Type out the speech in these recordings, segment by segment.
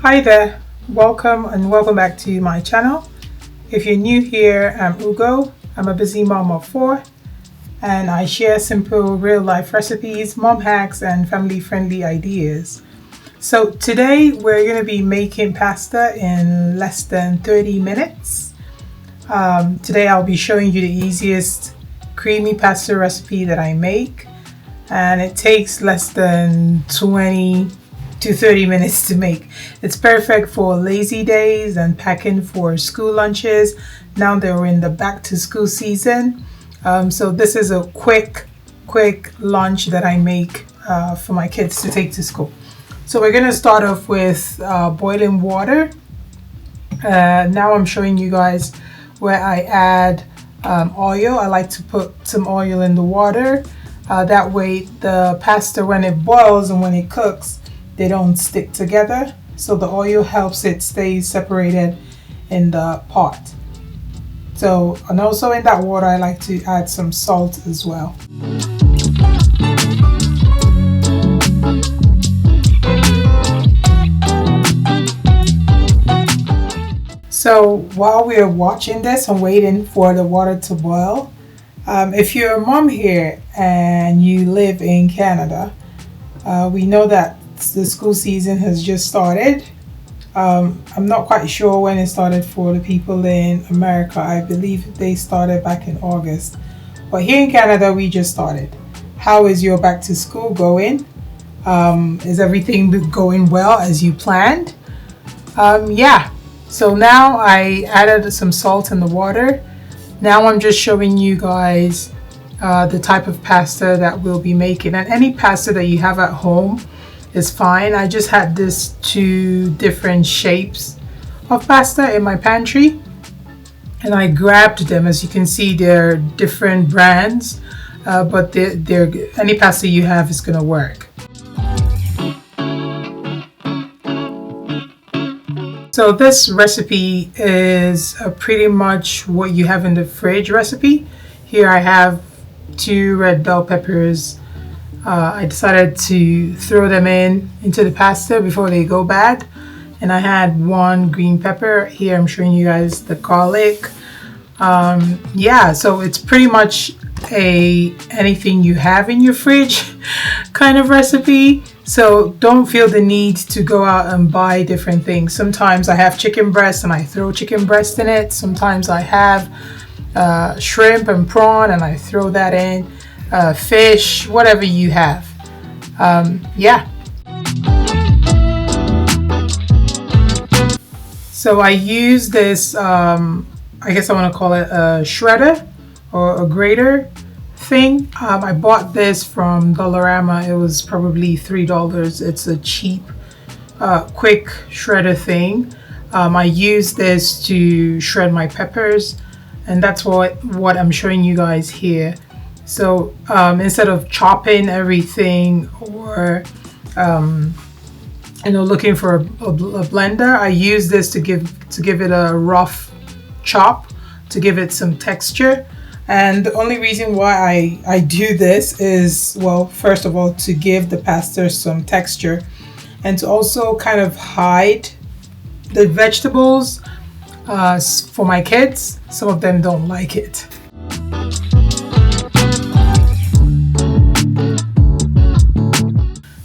Hi there, welcome back to my channel. If you're new here, I'm Ugo. I'm a busy mom of four and I share simple real life recipes, mom hacks, and family friendly ideas. So today we're going to be making pasta in less than 30 minutes. Today I'll be showing you the easiest creamy pasta recipe that I make, and it takes less than 20 to 30 minutes to make. It's perfect for lazy days and packing for school lunches. Now that we're in the back to school season, so this is a quick lunch that I make for my kids to take to school. So we're gonna start off with boiling water. Now I'm showing you guys where I add oil. I like to put some oil in the water. That way the pasta, when it boils and when it cooks, they don't stick together. So the oil helps it stay separated in the pot. So, and also in that water, I like to add some salt as well. So while we're watching this and waiting for the water to boil, if you're a mom here and you live in Canada, we know that the school season has just started. I'm not quite sure when it started for the people in America. I believe they started back in August. But here in Canada, we just started. How is your back to school going? Is everything going well as you planned? Yeah. So now I added some salt in the water. Now I'm just showing you guys the type of pasta that we'll be making. And any pasta that you have at home is fine. I just had this two different shapes of pasta in my pantry and I grabbed them. As you can see, they're different brands, but they're any pasta you have is gonna work. So this recipe is pretty much what you have in the fridge recipe. Here I have 2 red bell peppers. I decided to throw them into the pasta before they go bad. And I had 1 green pepper. Here I'm showing you guys the garlic. Yeah, so it's pretty much anything you have in your fridge kind of recipe. So don't feel the need to go out and buy different things. Sometimes I have chicken breast and I throw chicken breast in it. Sometimes I have shrimp and prawn and I throw that in. Fish, whatever you have. Yeah. So I use this, I guess I want to call it a shredder or a grater thing. I bought this from Dollarama. It was probably $3. It's a cheap, quick shredder thing. I use this to shred my peppers, and that's what I'm showing you guys here. So instead of chopping everything or looking for a blender, I use this to give it a rough chop to give it some texture. And the only reason why I do this is, well, first of all, to give the pasta some texture and to also kind of hide the vegetables for my kids. Some of them don't like it.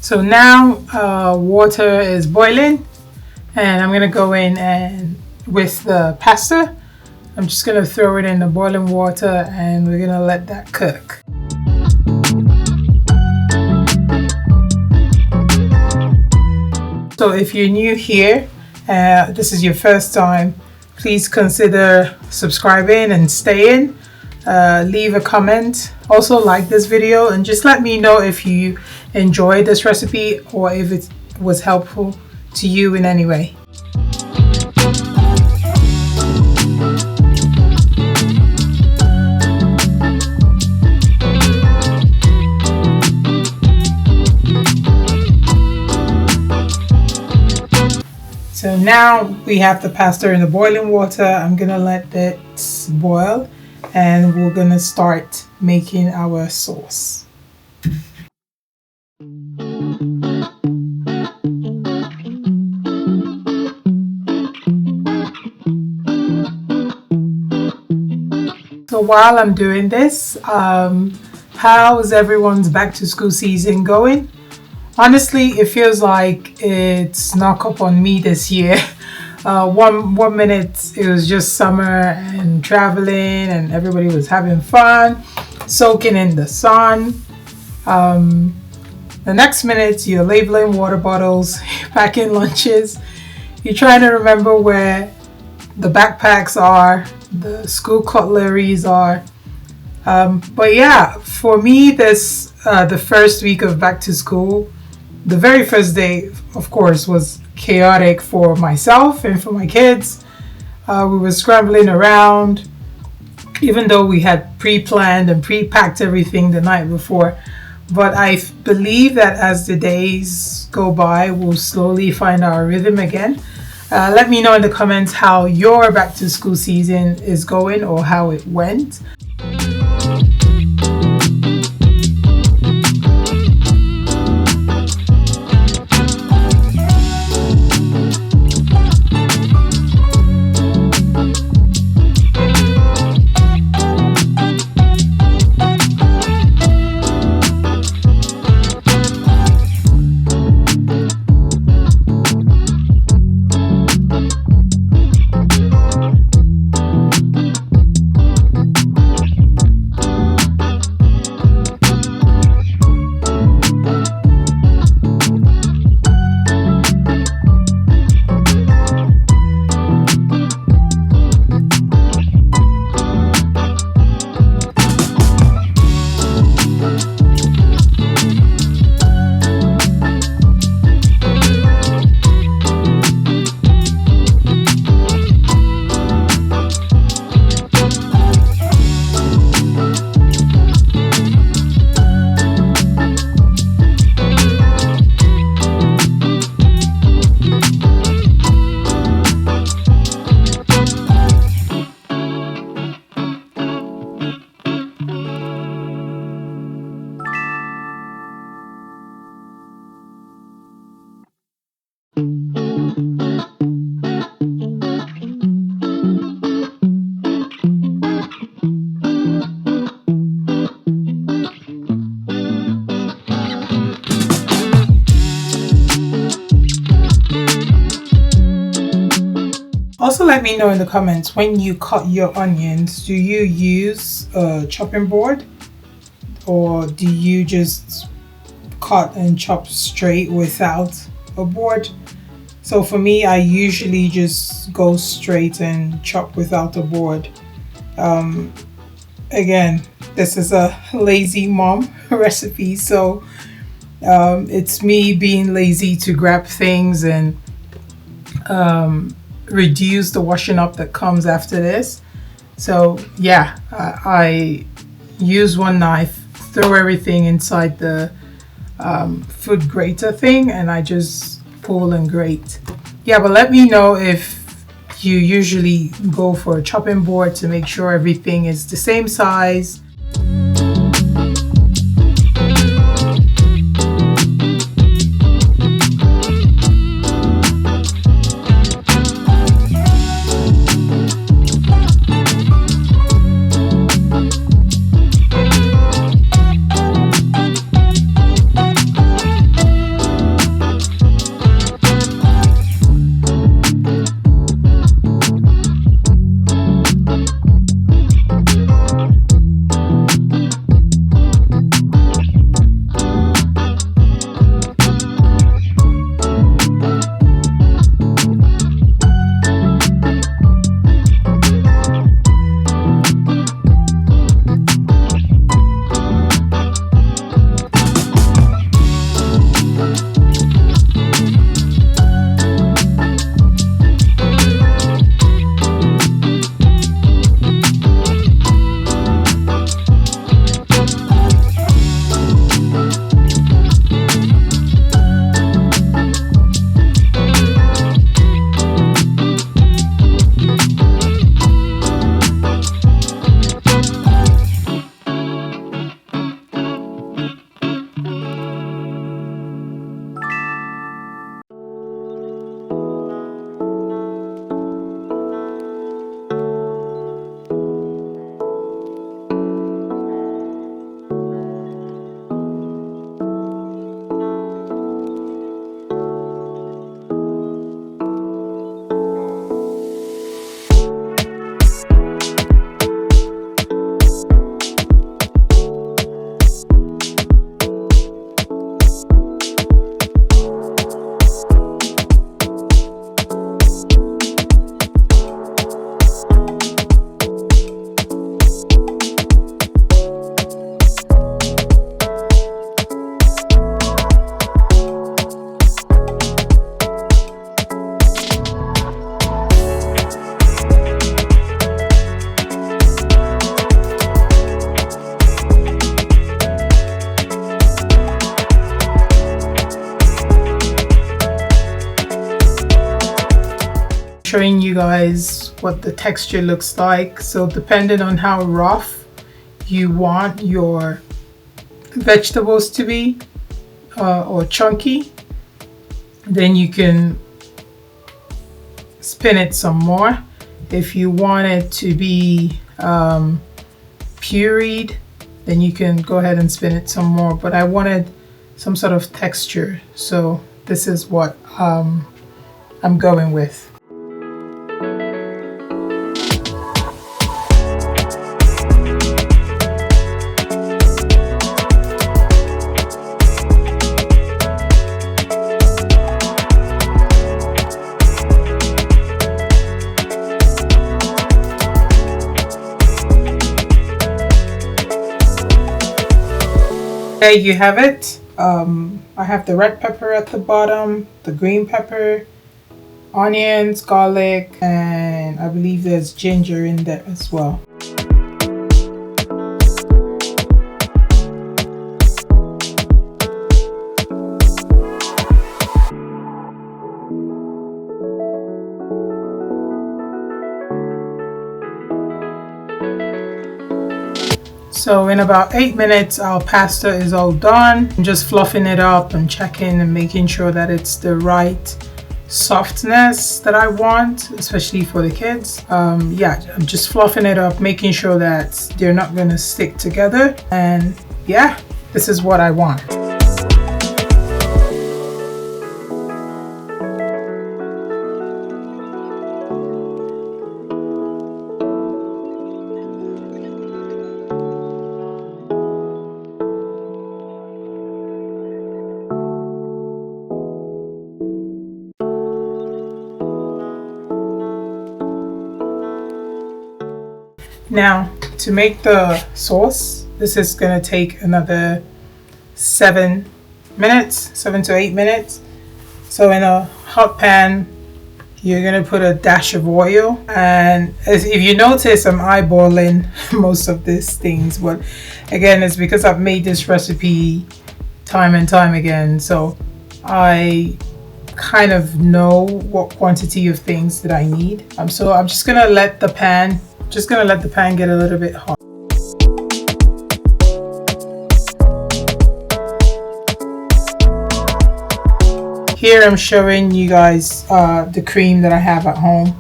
So now water is boiling and I'm gonna go in and with the pasta, I'm just gonna throw it in the boiling water and we're gonna let that cook. So if you're new here, this is your first time, please consider subscribing and staying. Leave a comment. Also like this video and just let me know if you enjoyed this recipe or if it was helpful to you in any way. So now we have the pasta in the boiling water. I'm gonna let it boil and we're gonna start making our sauce. So while I'm doing this, how is everyone's back to school season going? Honestly, it feels like it's snuck up on me this year. One minute it was just summer and traveling, and everybody was having fun, soaking in the sun. Um, the next minute you're labeling water bottles, packing lunches, you're trying to remember where the backpacks are, the school cutleries are. But yeah, for me, this the first week of back to school, the very first day, of course, was chaotic for myself and for my kids. We were scrambling around, even though we had pre-planned and pre-packed everything the night before. But I believe that as the days go by, we'll slowly find our rhythm again. Let me know in the comments how your back to school season is going or how it went. Also, let me know in the comments, when you cut your onions, do you use a chopping board or do you just cut and chop straight without a board? So for me, I usually just go straight and chop without a board. Again, this is a lazy mom recipe, so it's me being lazy to grab things and reduce the washing up that comes after this. So yeah, I use one knife, throw everything inside the food grater thing, and I just pull and grate. Yeah, but let me know if you usually go for a chopping board to make sure everything is the same size. showing you guys what the texture looks like. So depending on how rough you want your vegetables to be or chunky, then you can spin it some more. If you want it to be pureed, then you can go ahead and spin it some more, but I wanted some sort of texture, so this is what I'm going with. There you have it. I have the red pepper at the bottom, the green pepper, onions, garlic, and I believe there's ginger in there as well. So in about 8 minutes, our pasta is all done. I'm just fluffing it up and checking and making sure that it's the right softness that I want, especially for the kids. Yeah, I'm just fluffing it up, making sure that they're not gonna stick together. And yeah, this is what I want. Now, to make the sauce, this is gonna take another 7 to 8 minutes. So in a hot pan, you're gonna put a dash of oil, and if you notice, I'm eyeballing most of these things, but again, it's because I've made this recipe time and time again, so I kind of know what quantity of things that I need. So I'm just gonna let the pan get a little bit hot. Here I'm showing you guys the cream that I have at home,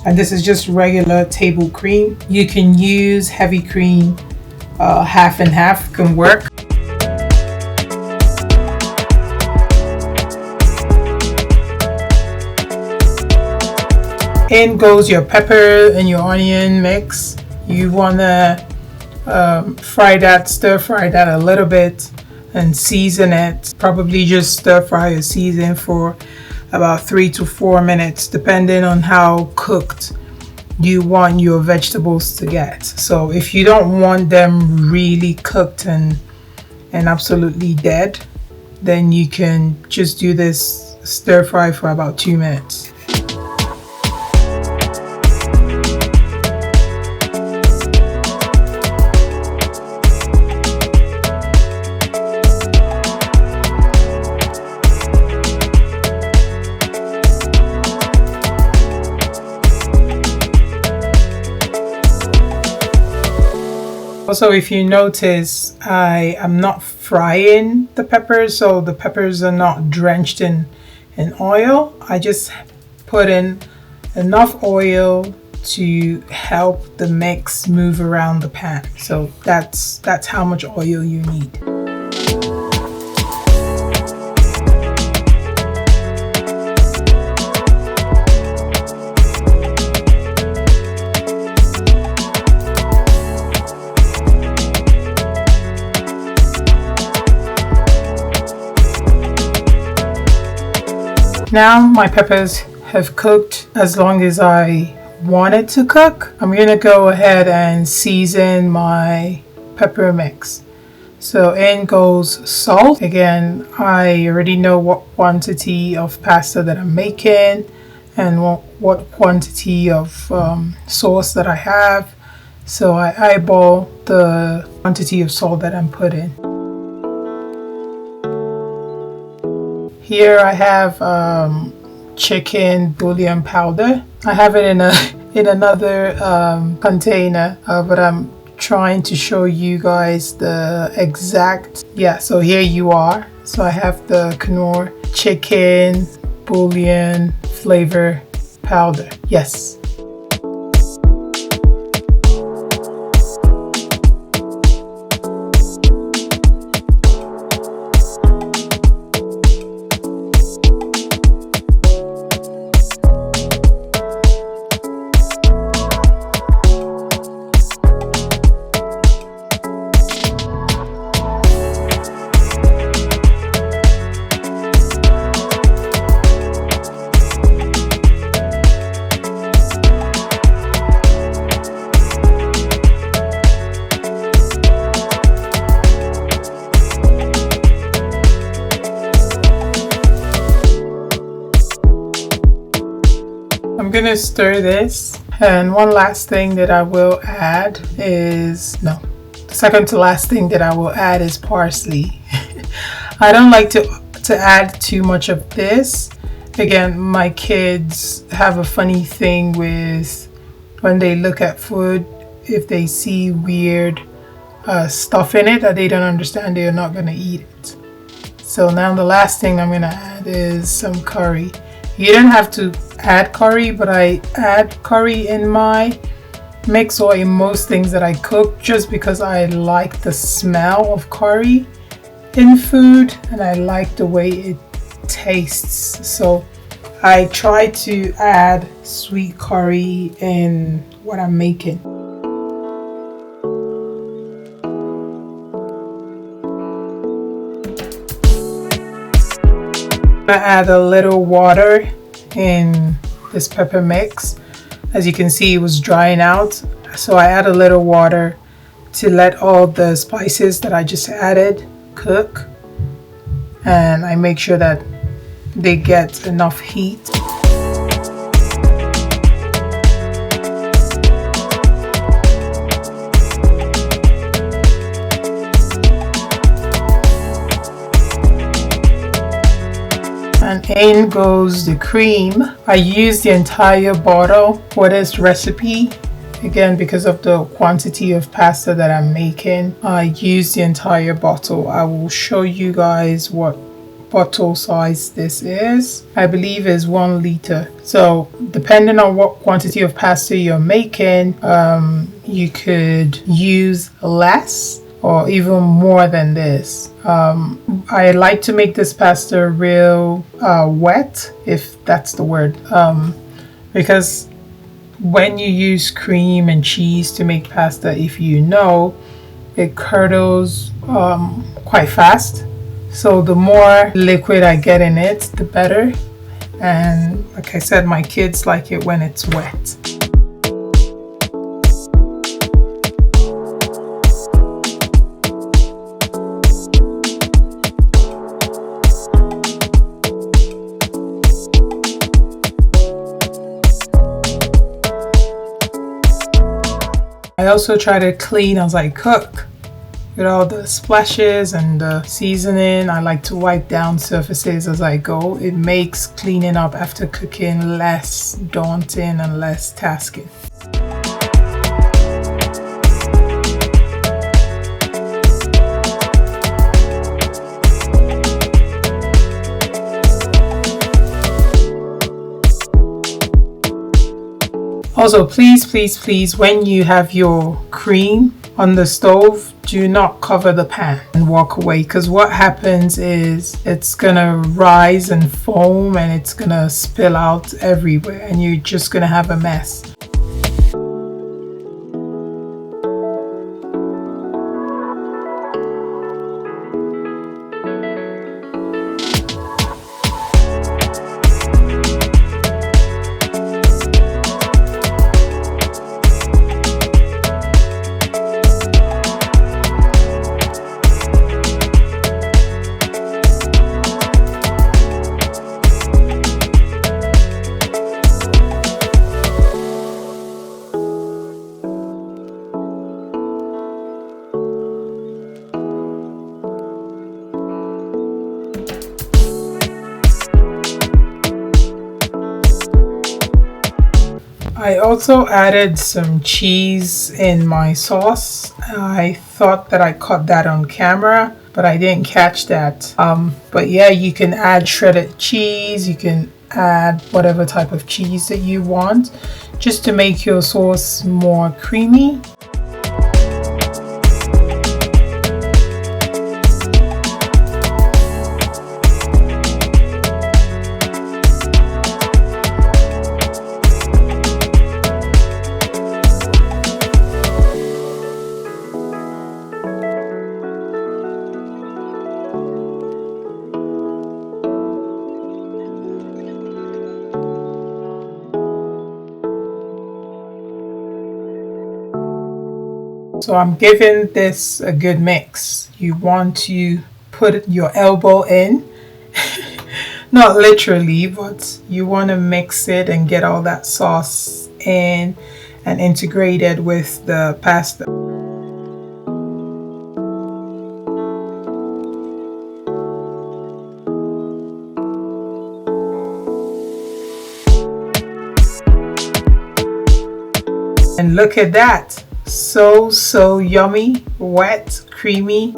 and this is just regular table cream. You can use heavy cream, half and half can work. In goes your pepper and your onion mix. You want to stir fry that a little bit and season it. Probably just stir fry or season for about 3 to 4 minutes, depending on how cooked you want your vegetables to get. So if you don't want them really cooked and absolutely dead, then you can just do this stir fry for about 2 minutes. Also, if you notice, I am not frying the peppers, so the peppers are not drenched in oil. I just put in enough oil to help the mix move around the pan. So that's how much oil you need. Now my peppers have cooked as long as I wanted to cook. I'm gonna go ahead and season my pepper mix. So in goes salt. Again, I already know what quantity of pasta that I'm making and what quantity of sauce that I have. So I eyeball the quantity of salt that I'm putting. Here I have chicken bouillon powder. I have it in a in another container, but I'm trying to show you guys the exact. Yeah, so here you are. So I have the Knorr chicken bouillon flavor powder. Yes. I'm gonna stir this, and one last thing that I will add is, no, the second to last thing that I will add is parsley. I don't like to add too much of this. Again, my kids have a funny thing with when they look at food, if they see weird stuff in it that they don't understand, they're not gonna eat it. So now the last thing I'm gonna add is some curry. You don't have to add curry, but I add curry in my mix or in most things that I cook just because I like the smell of curry in food and I like the way it tastes. So I try to add sweet curry in what I'm making. I add a little water in this pepper mix. As you can see, it was drying out, so I add a little water to let all the spices that I just added cook, and I make sure that they get enough heat. And in goes the cream. I use the entire bottle for this recipe. Again, because of the quantity of pasta that I'm making, I use the entire bottle. I will show you guys what bottle size this is. I believe is 1 liter. So depending on what quantity of pasta you're making, you could use less or even more than this. I like to make this pasta real wet, if that's the word, because when you use cream and cheese to make pasta, if you know, it curdles quite fast. So the more liquid I get in it, the better. And like I said, my kids like it when it's wet. I also try to clean as I cook with all the splashes and the seasoning. I like to wipe down surfaces as I go. It makes cleaning up after cooking less daunting and less tasking. Also, please, when you have your cream on the stove, do not cover the pan and walk away, because what happens is it's gonna rise and foam and it's gonna spill out everywhere and you're just gonna have a mess. I also added some cheese in my sauce. I thought that I caught that on camera, but I didn't catch that. But yeah, you can add shredded cheese. You can add whatever type of cheese that you want, just to make your sauce more creamy. So I'm giving this a good mix. You want to put your elbow in, not literally, but you want to mix it and get all that sauce in and integrated with the pasta. And look at that. So yummy, wet, creamy.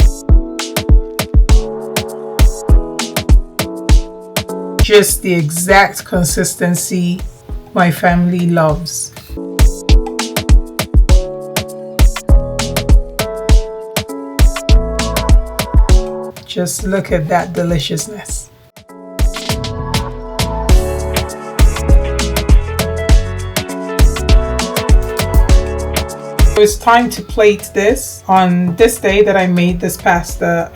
Just the exact consistency my family loves. Just look at that deliciousness. It's time to plate this. On this day that I made this pasta,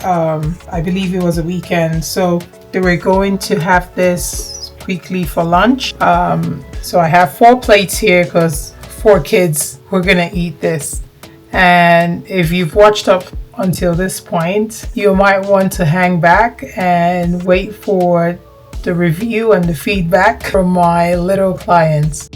I believe it was a weekend, so they were going to have this quickly for lunch. So I have 4 plates here because 4 kids were gonna eat this. And if you've watched up until this point, you might want to hang back and wait for the review and the feedback from my little clients.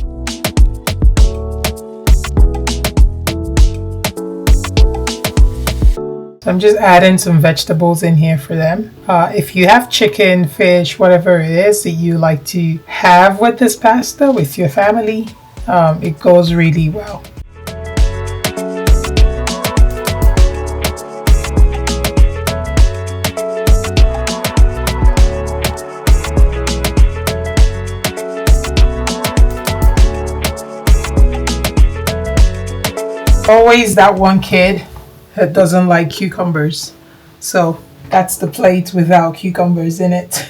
I'm just adding some vegetables in here for them. If you have chicken, fish, whatever it is that you like to have with this pasta with your family, it goes really well. Always that one kid that doesn't like cucumbers, so that's the plate without cucumbers in it.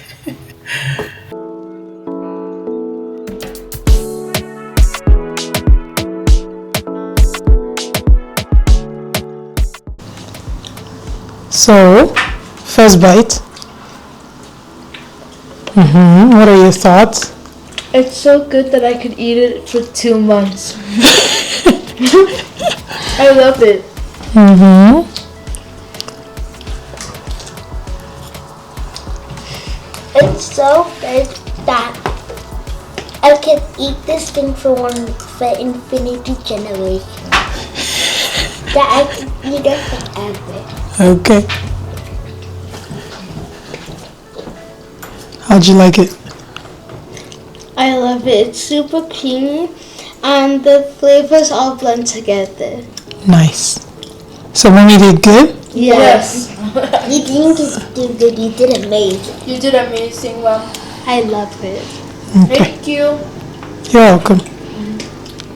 So, first bite. What are your thoughts? It's so good that I could eat it for 2 months. I love it. It's so good that I can eat this thing for infinity generations. That I can eat it forever. Okay. How'd you like it? I love it. It's super creamy and the flavors all blend together. Nice. So Mommy did good? Yes. You didn't do good, you did amazing. You did amazing, Mom. I love it. Okay. Thank you. You're welcome.